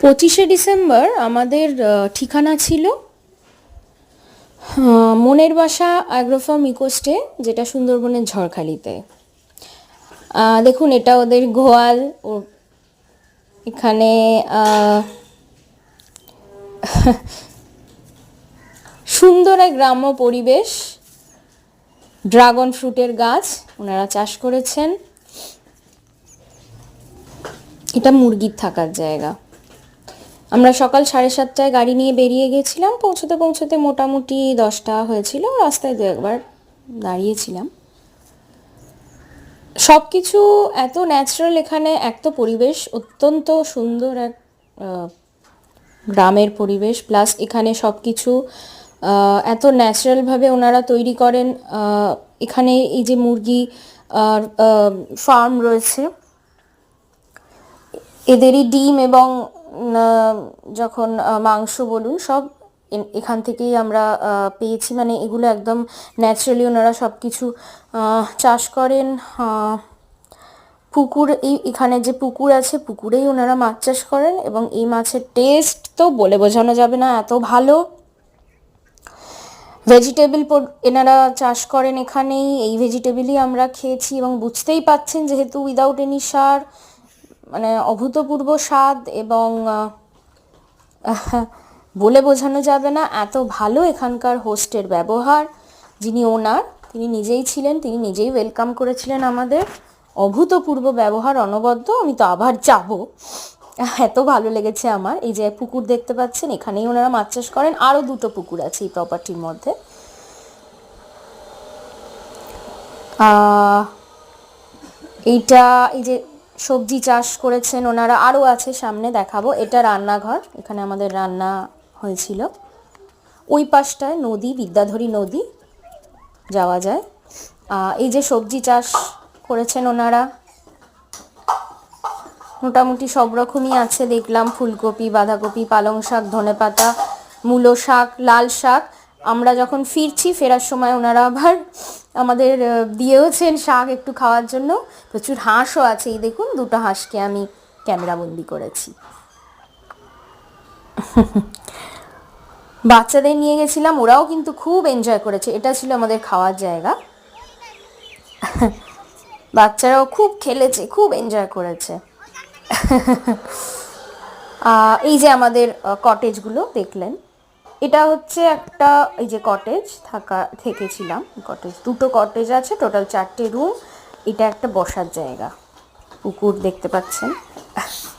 25শে December আমাদের ঠিকানা ছিল মনের বাসা অ্যাগ্রোফার্ম ইকোস্টে, যেটা সুন্দরবনের ঝড়খালিতে। দেখুন, এটা ওদের গোয়াল। ও এখানে সুন্দর এক গ্রাম্য পরিবেশ, ড্রাগন ফ্রুটের গাছ ওনারা চাষ করেছেন। এটা মুরগির থাকার জায়গা। আমরা সকাল 7:30টায় গাড়ি নিয়ে বেরিয়ে গেছিলাম। পৌঁছতে পৌঁছতে মোটামুটি 10টা হয়েছিল। রাস্তায় দু একবার দাঁড়িয়েছিলাম। সব কিছু এত ন্যাচারাল এখানে, এক তো পরিবেশ অত্যন্ত সুন্দর, এক গ্রামের পরিবেশ, প্লাস এখানে সব কিছু এত ন্যাচারালভাবে ওনারা তৈরি করেন। এখানে এই যে মুরগি ফার্ম রয়েছে, এদেরই ডিম এবং যখন মাংস বলুন, সব এখান থেকেই আমরা পেয়েছি। মানে এগুলো একদম ন্যাচারালি ওনারা সব কিছু চাষ করেন। পুকুর, এখানে যে পুকুর আছে, পুকুরেই ওনারা মাছ চাষ করেন এবং এই মাছের টেস্ট তো বলে বোঝানো যাবে না, এত ভালো। ভেজিটেবল এনারা চাষ করেন এখানেই, এই ভেজিটেবলই আমরা খেয়েছি এবং বুঝতেই পাচ্ছেন যেহেতু উইদাউট এনি সার, মানে অভূতপূর্ব স্বাদ এবং বলে বোঝানো যাবে না এত ভালো এখানকার হোস্টের ব্যবহার। যিনি ওনার, তিনি নিজেই ছিলেন, তিনি নিজেই ওয়েলকাম করেছিলেন আমাদের। অভূতপূর্ব ব্যবহার, অনবদ্য। আমি তো আবার যাব, এত ভালো লেগেছে আমার। এই যে পুকুর দেখতে পাচ্ছেন, এখানেই ওনারা মাছ চাষ করেন। আরও দুটো পুকুর আছে এই প্রপার্টির মধ্যে। এইটা, এই যে সবজি চাষ করেছেন ওনারা, আরও আছে, সামনে দেখাবো। এটা রান্নাঘর, এখানে আমাদের রান্না হয়েছিল। ওই পাশটায় নদী, বিদ্যাধরী নদী, যাওয়া যায়। এই যে সবজি চাষ করেছেন ওনারা, মোটামুটি সব রকমই আছে দেখলাম। ফুলকপি, বাঁধাকপি, পালং শাক, ধনেপাতা, মূলো শাক, লাল শাক। আমরা যখন ফিরছি, ফেরার সময় ওনারা আবার আমাদের দিয়েওছেন শাক একটু খাওয়ার জন্য। প্রচুর হাঁসও আছে, এই দেখুন দুটো হাঁসকে আমি ক্যামেরাবন্দি করেছি। বাচ্চাদের নিয়ে গেছিলাম, ওরাও কিন্তু খুব এনজয় করেছে। এটা ছিল আমাদের খাওয়ার জায়গা। বাচ্চারাও খুব খেলেছে, খুব এনজয় করেছে। এই যে আমাদের কটেজগুলো দেখলেন, এটা হচ্ছে একটা, এই যে কটেজ থেকেছিলাম। কটেজ, দুটো কটেজ আছে, টোটাল 4টে রুম। এটা একটা বসার জায়গা। পুকুর দেখতে পাচ্ছেন।